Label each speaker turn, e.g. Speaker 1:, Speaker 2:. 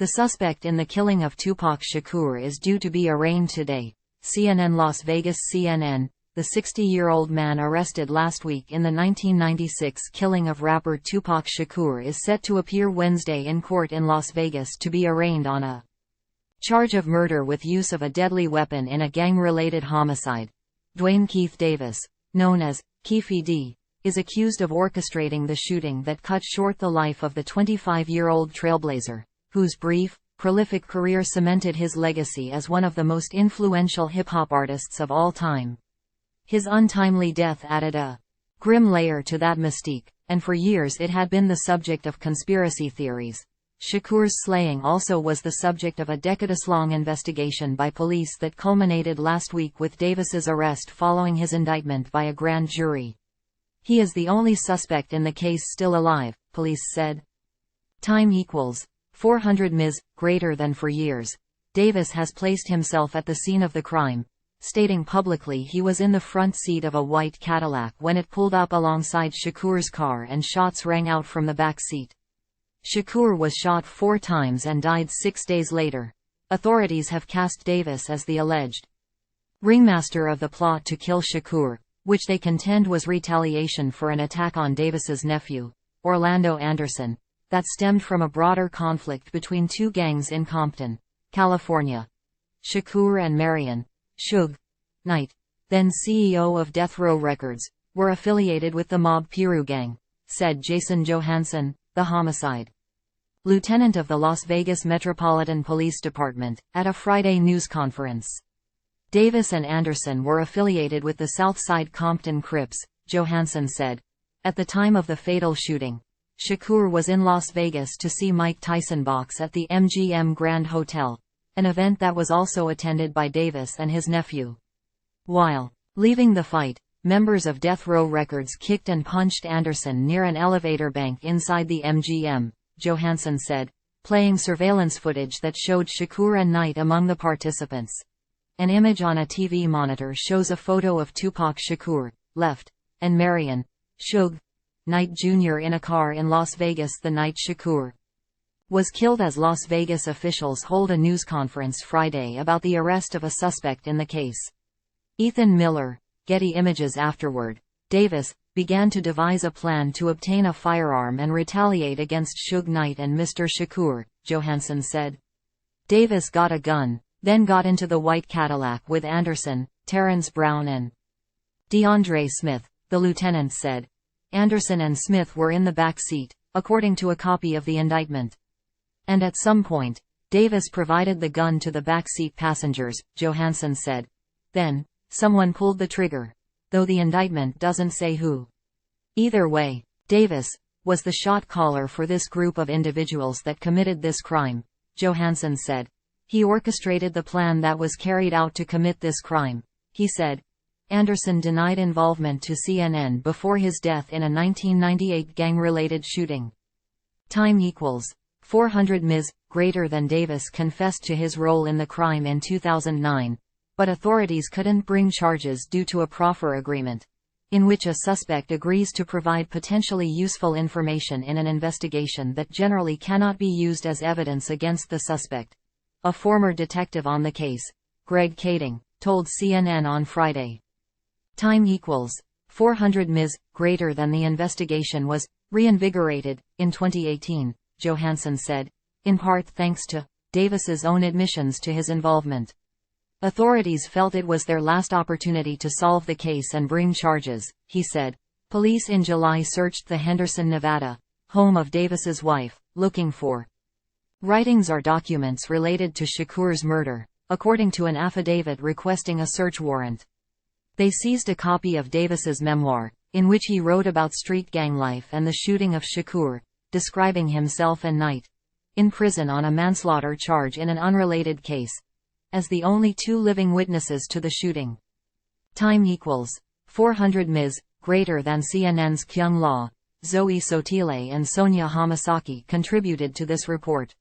Speaker 1: The suspect in the killing of Tupac Shakur is due to be arraigned today. CNN Las Vegas. CNN, the 60-year-old man arrested last week in the 1996 killing of rapper Tupac Shakur is set to appear Wednesday in court in Las Vegas to be arraigned on a charge of murder with use of a deadly weapon in a gang-related homicide. Duane Keith Davis, known as Keffe D, is accused of orchestrating the shooting that cut short the life of the 25-year-old trailblazer, whose brief, prolific career cemented his legacy as one of the most influential hip-hop artists of all time. His untimely death added a grim layer to that mystique, and for years it had been the subject of conspiracy theories. Shakur's slaying also was the subject of a decadeslong investigation by police that culminated last week with Davis's arrest following his indictment by a grand jury. He is the only suspect in the case still alive, police said. Time equals 400 ms. Greater than for years. Davis has placed himself at the scene of the crime, stating publicly he was in the front seat of a white Cadillac when it pulled up alongside Shakur's car and shots rang out from the back seat. Shakur was shot 4 times and died 6 days later. Authorities have cast Davis as the alleged ringmaster of the plot to kill Shakur, which they contend was retaliation for an attack on Davis's nephew, Orlando Anderson, that stemmed from a broader conflict between two gangs in Compton, California. Shakur and Marion Suge Knight, then CEO of Death Row Records, were affiliated with the Mob Piru gang, said Jason Johansson, the homicide lieutenant of the Las Vegas Metropolitan Police Department, at a Friday news conference. Davis and Anderson were affiliated with the Southside Compton Crips, Johansson said. At the time of the fatal shooting, Shakur was in Las Vegas to see Mike Tyson box at the MGM Grand Hotel, an event that was also attended by Davis and his nephew. While leaving the fight, members of Death Row Records kicked and punched Anderson near an elevator bank inside the MGM, Johansson said, playing surveillance footage that showed Shakur and Knight among the participants. An image on a TV monitor shows a photo of Tupac Shakur, left, and Marion Suge Knight Jr. in a car in Las Vegas the night Shakur was killed as Las Vegas officials hold a news conference Friday about the arrest of a suspect in the case. Ethan Miller, Getty Images. Afterward, Davis began to devise a plan to obtain a firearm and retaliate against Suge Knight and Mr. Shakur, Johansson said. Davis got a gun, then got into the white Cadillac with Anderson, Terrence Brown and DeAndre Smith, the lieutenant said. Anderson and Smith were in the back seat, according to a copy of the indictment. And at some point, Davis provided the gun to the backseat passengers, Johansson said. Then, someone pulled the trigger, though the indictment doesn't say who. Either way, Davis was the shot caller for this group of individuals that committed this crime, Johansson said. He orchestrated the plan that was carried out to commit this crime, he said. Anderson denied involvement to CNN before his death in a 1998 gang-related shooting. Time equals 400 ms. Greater than. Davis confessed to his role in the crime in 2009, but authorities couldn't bring charges due to a proffer agreement, in which a suspect agrees to provide potentially useful information in an investigation that generally cannot be used as evidence against the suspect. A former detective on the case, Greg Kading, told CNN on Friday. Time equals 400 ms. Greater than. The investigation was reinvigorated in 2018, Johansson said, in part thanks to Davis's own admissions to his involvement. Authorities felt it was their last opportunity to solve the case and bring charges, he said. Police in July searched the Henderson, Nevada home of Davis's wife, looking for writings or documents related to Shakur's murder, according to an affidavit requesting a search warrant. They seized a copy of Davis's memoir, in which he wrote about street gang life and the shooting of Shakur, describing himself and Knight, in prison on a manslaughter charge in an unrelated case, as the only 2 living witnesses to the shooting. Time equals 400 ms. Greater than. CNN's Kyung Law, Zoe Sotile and Sonia Hamasaki contributed to this report.